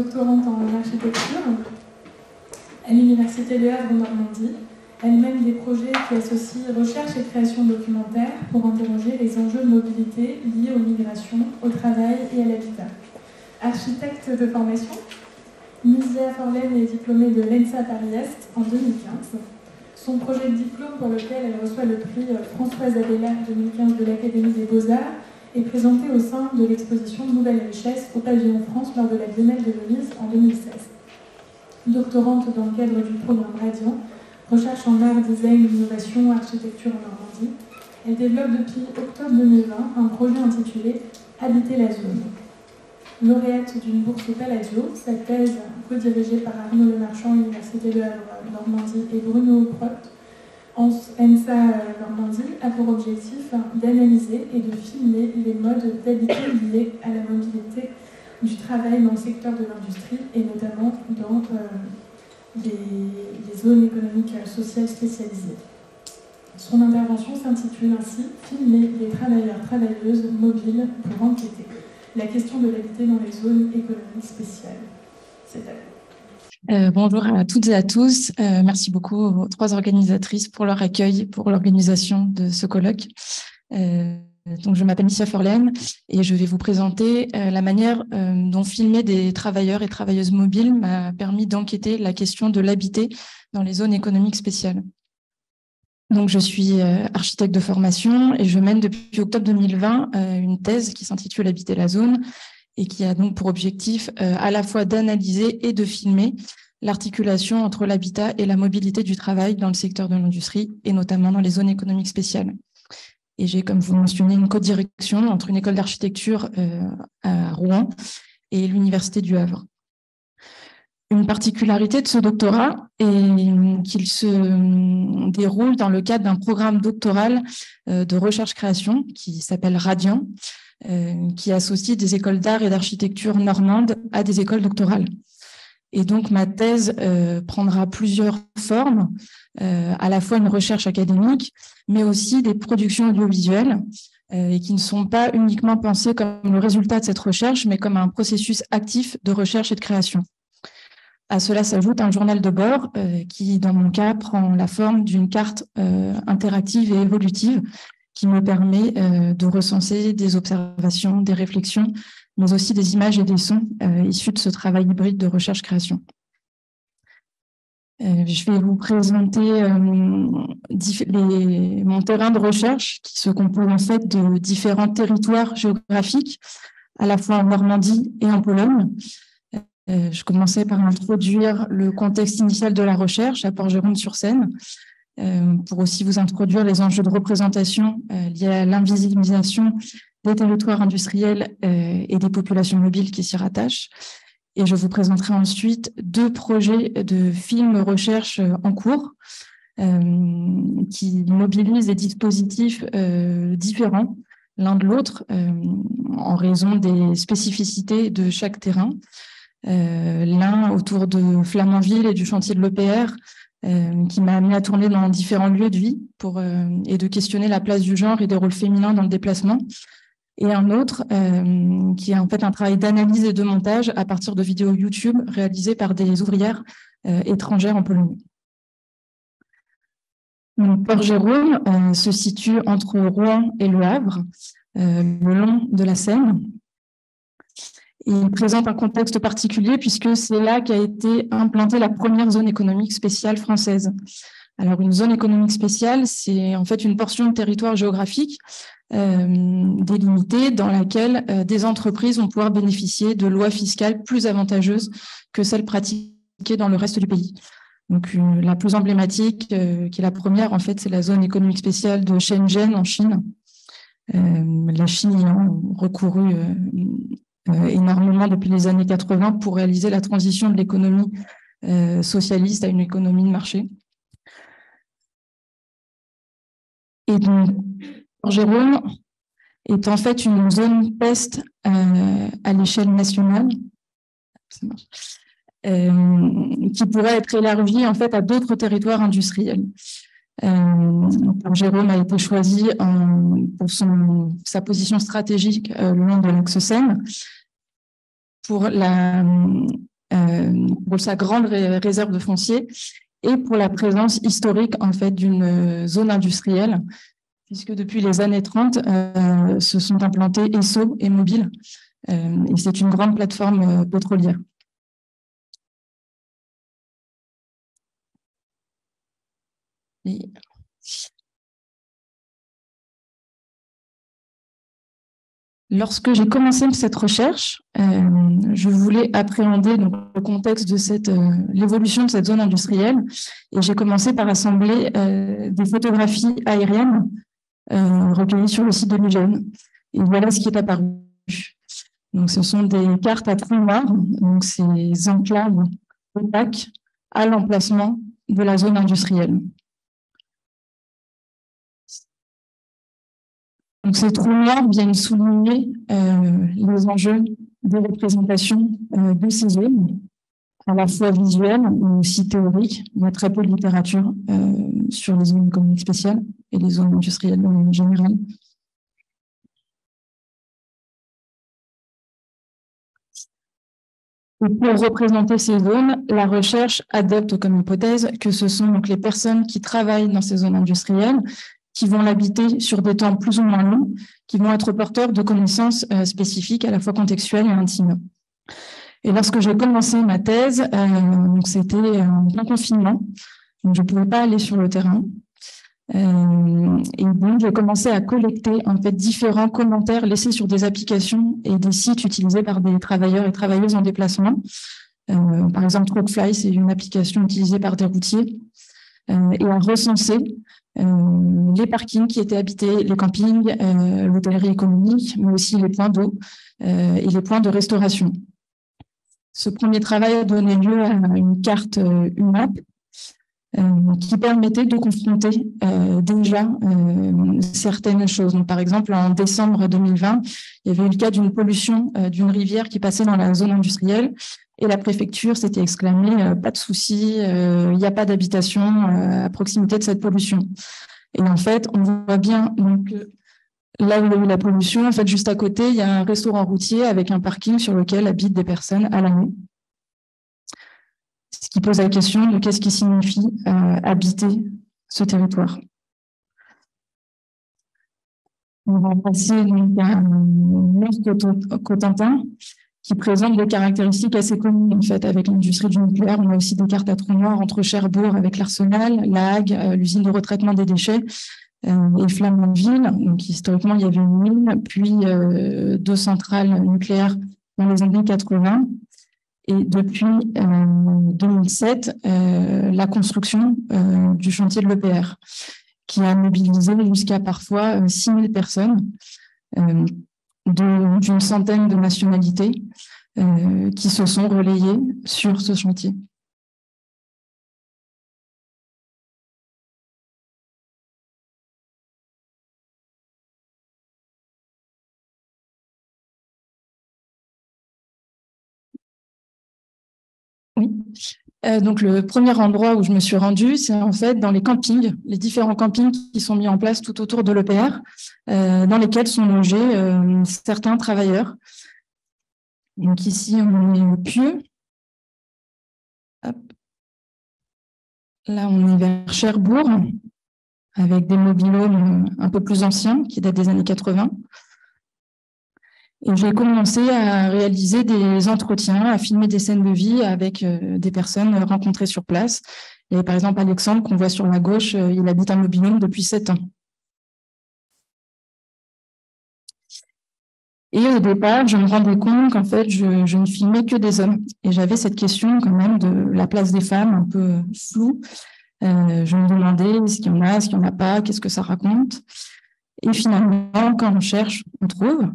doctorante en architecture à l'Université Le Havre en Normandie. Elle mène des projets qui associent recherche et création documentaire pour interroger les enjeux de mobilité liés aux migrations, au travail et à l'habitat. Architecte de formation, Misia Forlem est diplômée de l'ENSA Paris-Est en 2015. Son projet de diplôme, pour lequel elle reçoit le prix Françoise Abélard 2015 de l'Académie des Beaux-Arts, est présenté au sein de l'exposition Nouvelle Richesse au Pavillon France lors de la Biennale de Venise en 2016. Doctorante dans le cadre du programme Radiant, recherche en art, design, innovation, architecture en Normandie, elle développe depuis octobre 2020 un projet intitulé Habiter la zone. Lauréate d'une bourse au Palladio, sa thèse, co-dirigée par Arnaud Lemarchand, Université de Havre Normandie, et Bruno Propt, ENSA Normandie, a pour objectif d'analyser et de filmer les modes d'habiter liés à la mobilité du travail dans le secteur de l'industrie et notamment dans les zones économiques sociales spécialisées. Son intervention s'intitule ainsi « Filmer les travailleurs-travailleuses mobiles pour enquêter. La question de l'habiter dans les zones économiques spéciales ». C'est à vous. Bonjour à toutes et à tous. Merci beaucoup aux trois organisatrices pour leur accueil, pour l'organisation de ce colloque. Donc, je m'appelle Misia Forlem et je vais vous présenter la manière dont filmer des travailleurs et travailleuses mobiles m'a permis d'enquêter la question de l'habiter dans les zones économiques spéciales. Donc, je suis architecte de formation et je mène depuis octobre 2020 une thèse qui s'intitule « Habiter la zone » et qui a donc pour objectif à la fois d'analyser et de filmer l'articulation entre l'habitat et la mobilité du travail dans le secteur de l'industrie et notamment dans les zones économiques spéciales. Et j'ai, comme vous mentionnez, une co-direction entre une école d'architecture à Rouen et l'Université du Havre. Une particularité de ce doctorat est qu'il se déroule dans le cadre d'un programme doctoral de recherche-création qui s'appelle Radiant, qui associe des écoles d'art et d'architecture normandes à des écoles doctorales. Et donc, ma thèse prendra plusieurs formes, à la fois une recherche académique, mais aussi des productions audiovisuelles, et qui ne sont pas uniquement pensées comme le résultat de cette recherche, mais comme un processus actif de recherche et de création. À cela s'ajoute un journal de bord qui, dans mon cas, prend la forme d'une carte interactive et évolutive qui me permet de recenser des observations, des réflexions, mais aussi des images et des sons issus de ce travail hybride de recherche-création. Je vais vous présenter mon terrain de recherche qui se compose en fait de différents territoires géographiques, à la fois en Normandie et en Pologne. Je commençais par introduire le contexte initial de la recherche à Port-Jérôme-sur-Seine, pour aussi vous introduire les enjeux de représentation liés à l'invisibilisation des territoires industriels et des populations mobiles qui s'y rattachent. Et je vous présenterai ensuite deux projets de films recherche en cours qui mobilisent des dispositifs différents l'un de l'autre en raison des spécificités de chaque terrain. L'un autour de Flamanville et du chantier de l'EPR, qui m'a amené à tourner dans différents lieux de vie et de questionner la place du genre et des rôles féminins dans le déplacement. Et un autre qui est en fait un travail d'analyse et de montage à partir de vidéos YouTube réalisées par des ouvrières étrangères en Pologne. Port-Jérôme se situe entre Rouen et Le Havre, le long de la Seine. Et il présente un contexte particulier puisque c'est là qu'a été implantée la première zone économique spéciale française. Alors, une zone économique spéciale, c'est en fait une portion de territoire géographique délimitée dans laquelle des entreprises vont pouvoir bénéficier de lois fiscales plus avantageuses que celles pratiquées dans le reste du pays. Donc, la plus emblématique, qui est la première, en fait, c'est la zone économique spéciale de Shenzhen en Chine. La Chine ayant recouru énormément depuis les années 80 pour réaliser la transition de l'économie socialiste à une économie de marché. Et donc, Port-Jérôme est en fait une zone peste à l'échelle nationale. Ça marche. Qui pourrait être élargie en fait à d'autres territoires industriels. Port-Jérôme a été choisi pour sa position stratégique le long de l'axe Seine pour pour sa grande réserve de foncier et pour la présence historique en fait d'une zone industrielle, puisque depuis les années 30, se sont implantés Esso et Mobil, et c'est une grande plateforme pétrolière. Et lorsque j'ai commencé cette recherche, je voulais appréhender donc, le contexte de l'évolution de cette zone industrielle, et j'ai commencé par assembler des photographies aériennes recueillies sur le site de l'UGM. Et voilà ce qui est apparu. Donc, ce sont des cartes à trous noirs, donc ces enclaves opaques à l'emplacement de la zone industrielle. Donc, ces trous noirs viennent souligner les enjeux de représentation de ces zones, à la fois visuelles mais aussi théoriques. Il y a très peu de littérature sur les zones économiques spéciales et les zones industrielles en général. Et pour représenter ces zones, la recherche adopte comme hypothèse que ce sont donc les personnes qui travaillent dans ces zones industrielles qui vont l'habiter sur des temps plus ou moins longs, qui vont être porteurs de connaissances spécifiques, à la fois contextuelles et intimes. Et lorsque j'ai commencé ma thèse, c'était en plein confinement, donc je ne pouvais pas aller sur le terrain. Et donc, j'ai commencé à collecter en fait différents commentaires laissés sur des applications et des sites utilisés par des travailleurs et travailleuses en déplacement. Par exemple, Truckfly, c'est une application utilisée par des routiers, et à recenser les parkings qui étaient habités, les campings, l'hôtellerie économique, mais aussi les points d'eau et les points de restauration. Ce premier travail a donné lieu à une carte UMAP qui permettait de confronter déjà certaines choses. Donc, par exemple, en décembre 2020, il y avait eu le cas d'une pollution d'une rivière qui passait dans la zone industrielle et la préfecture s'était exclamée pas de souci, il n'y a pas d'habitation à proximité de cette pollution. Et en fait, on voit bien donc, là où il y a eu la pollution, en fait, juste à côté, il y a un restaurant routier avec un parking sur lequel habitent des personnes à l'année. Ce qui pose la question de qu'est-ce qui signifie habiter ce territoire. On va passer donc à Cotentin, qui présente des caractéristiques assez communes en fait avec l'industrie du nucléaire. On a aussi des cartes à trous noirs entre Cherbourg avec l'Arsenal, La Hague, l'usine de retraitement des déchets, et Flamanville. Donc historiquement, il y avait une mine, puis deux centrales nucléaires dans les années 80. Et depuis 2007, la construction du chantier de l'EPR, qui a mobilisé jusqu'à parfois 6 000 personnes d'une centaine de nationalités qui se sont relayées sur ce chantier. Oui. Donc, le premier endroit où je me suis rendue, c'est en fait dans les campings, les différents campings qui sont mis en place tout autour de l'EPR, dans lesquels sont logés certains travailleurs. Donc ici, on est au Pieux. Hop. Là, on est vers Cherbourg, avec des mobil-homes un peu plus anciens, qui datent des années 80. Et j'ai commencé à réaliser des entretiens, à filmer des scènes de vie avec des personnes rencontrées sur place. Et par exemple, Alexandre, qu'on voit sur la gauche, il habite un mobil-home depuis 7 ans. Et au départ, je me rendais compte qu'en fait, je ne filmais que des hommes. Et j'avais cette question quand même de la place des femmes un peu floue. Je me demandais est-ce qu'il y en a, est-ce qu'il n'y en a pas, qu'est-ce que ça raconte. Et finalement, quand on cherche, on trouve.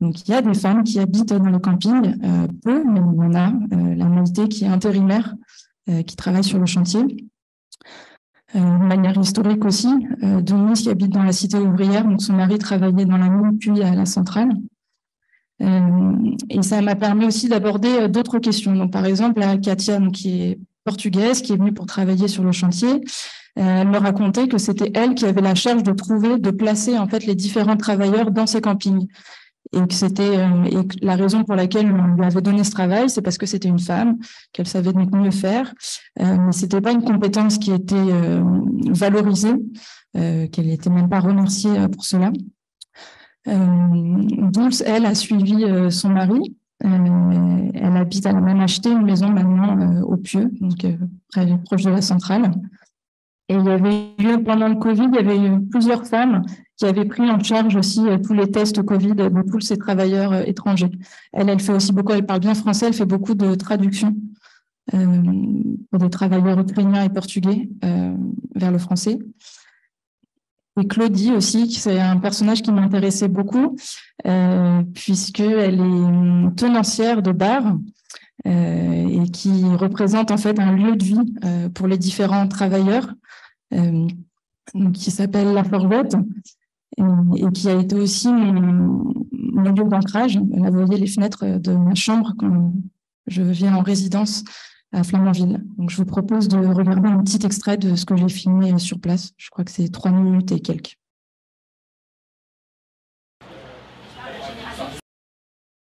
Donc, il y a des femmes qui habitent dans le camping, peu, mais il y en a. La majorité qui est intérimaire, qui travaille sur le chantier. De manière historique aussi, Denise qui habite dans la cité ouvrière, donc son mari travaillait dans la mine puis à la centrale. Et ça m'a permis aussi d'aborder d'autres questions. Donc, par exemple, Katia, donc, qui est portugaise, qui est venue pour travailler sur le chantier, elle me racontait que c'était elle qui avait la charge de trouver, de placer en fait les différents travailleurs dans ces campings. et que la raison pour laquelle on lui avait donné ce travail, c'est parce que c'était une femme, qu'elle savait donc mieux faire, mais c'était pas une compétence qui était valorisée, qu'elle n'était même pas remerciée pour cela. Dulce, elle, a suivi son mari. Elle a même acheté une maison maintenant au Pieux, donc proche de la centrale. Et il y avait eu, pendant le Covid, il y avait eu plusieurs femmes qui avaient pris en charge aussi tous les tests Covid de tous ces travailleurs étrangers. Elle fait aussi beaucoup, elle parle bien français, elle fait beaucoup de traductions pour des travailleurs ukrainiens et portugais vers le français. Et Claudie aussi, c'est un personnage qui m'intéressait beaucoup, puisqu'elle est tenancière de bar et qui représente en fait un lieu de vie pour les différents travailleurs, qui s'appelle La Forgette, et qui a été aussi mon lieu d'ancrage. Là, vous voyez les fenêtres de ma chambre quand je viens en résidence à Flamanville. Donc, je vous propose de regarder un petit extrait de ce que j'ai filmé sur place. Je crois que c'est 3 minutes et quelques.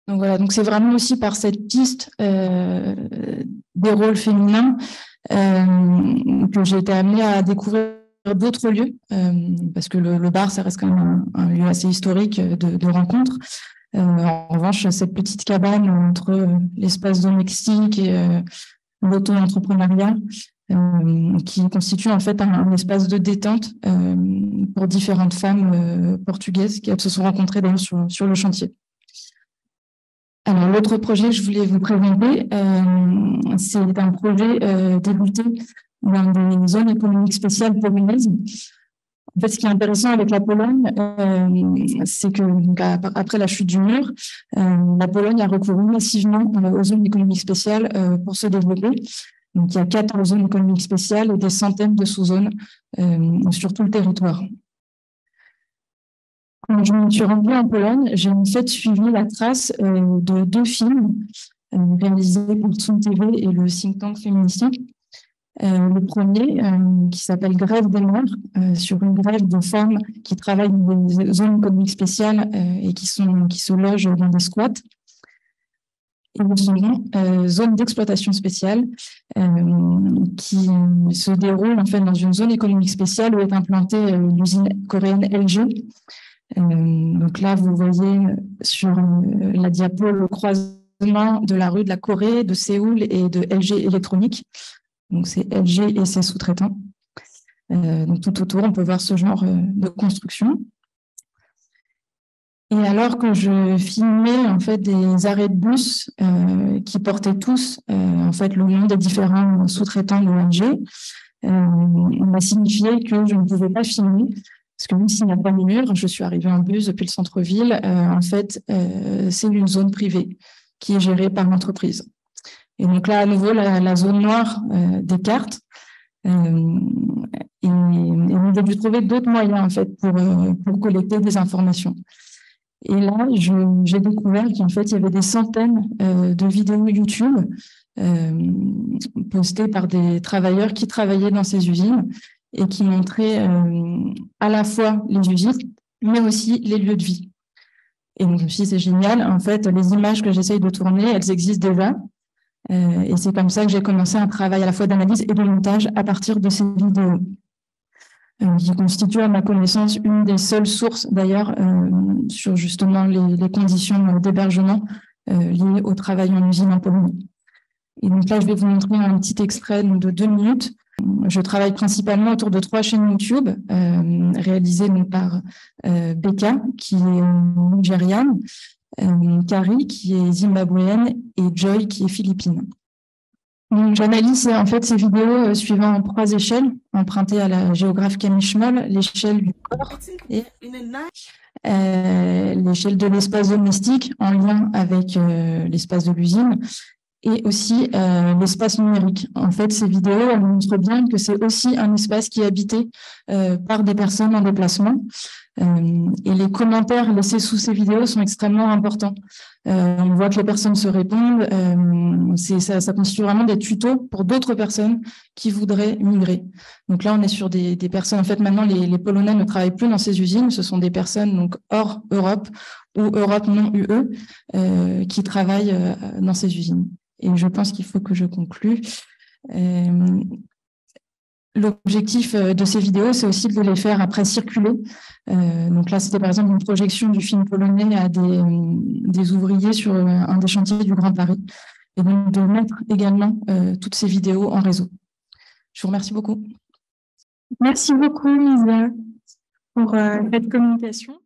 Donc voilà, donc c'est vraiment aussi par cette piste des rôles féminins que j'ai été amenée à découvrir d'autres lieux, parce que le bar, ça reste quand même un lieu assez historique de rencontre. En revanche, cette petite cabane entre l'espace domestique et l'auto-entrepreneuriat, qui constitue en fait un espace de détente pour différentes femmes portugaises qui se sont rencontrées d'ailleurs sur le chantier. Alors, l'autre projet que je voulais vous présenter, c'est un projet débuté dans des zones économiques spéciales polonaises. En fait, ce qui est intéressant avec la Pologne, c'est que donc, après la chute du mur, la Pologne a recouru massivement aux zones économiques spéciales pour se développer. Donc, il y a 4 zones économiques spéciales et des centaines de sous-zones sur tout le territoire. Quand je me suis rendue en Pologne, j'ai en fait suivi la trace de 2 films réalisés par Tsun TV et le think tank féminicide. Le premier, qui s'appelle Grève des mères, sur une grève de femmes qui travaillent dans des zones économiques spéciales et qui se logent dans des squats. Et le second, zone d'exploitation spéciale, qui se déroule en fait dans une zone économique spéciale où est implantée l'usine coréenne LG. Donc là, vous voyez sur la diapo le croisement de la rue de la Corée, de Séoul et de LG Électronique. Donc c'est LG et ses sous-traitants. Donc tout autour, on peut voir ce genre de construction. Et alors que je filmais en fait des arrêts de bus qui portaient tous en fait le nom des différents sous-traitants de LG, on m'a signifié que je ne pouvais pas filmer. Parce que même s'il n'y a pas de mur, je suis arrivée en bus depuis le centre-ville. En fait, c'est une zone privée qui est gérée par l'entreprise. Et donc là, à nouveau, la zone noire des cartes. Et on a dû trouver d'autres moyens en fait pour collecter des informations. Et là, j'ai découvert qu'en fait, il y avait des centaines de vidéos YouTube postées par des travailleurs qui travaillaient dans ces usines et qui montraient à la fois les usines, mais aussi les lieux de vie. Et donc, je me suis dit, c'est génial. En fait, les images que j'essaye de tourner, elles existent déjà. Et c'est comme ça que j'ai commencé un travail à la fois d'analyse et de montage à partir de ces vidéos, qui constituent à ma connaissance une des seules sources, d'ailleurs, sur justement les conditions d'hébergement liées au travail en usine en Pologne. Et donc là, je vais vous montrer un petit extrait de 2 minutes. Je travaille principalement autour de 3 chaînes YouTube réalisées par Becca, qui est nigériane, Kari, qui est zimbabwéenne, et Joy, qui est philippine. J'analyse en fait ces vidéos suivant 3 échelles empruntées à la géographe Camille Schmoll: l'échelle du corps et l'échelle de l'espace domestique en lien avec l'espace de l'usine, et aussi l'espace numérique. En fait, ces vidéos elles montrent bien que c'est aussi un espace qui est habité par des personnes en déplacement. Et les commentaires laissés sous ces vidéos sont extrêmement importants. On voit que les personnes se répondent. Ça constitue vraiment des tutos pour d'autres personnes qui voudraient migrer. Donc là, on est sur des personnes. En fait, maintenant, les Polonais ne travaillent plus dans ces usines. Ce sont des personnes donc hors Europe ou Europe non UE qui travaillent dans ces usines. Et je pense qu'il faut que je conclue. L'objectif de ces vidéos, c'est aussi de les faire après circuler. Donc là, c'était par exemple une projection du film polonais à des ouvriers sur un des chantiers du Grand Paris. Et donc de mettre également toutes ces vidéos en réseau. Je vous remercie beaucoup. Merci beaucoup, Lisa, pour cette communication.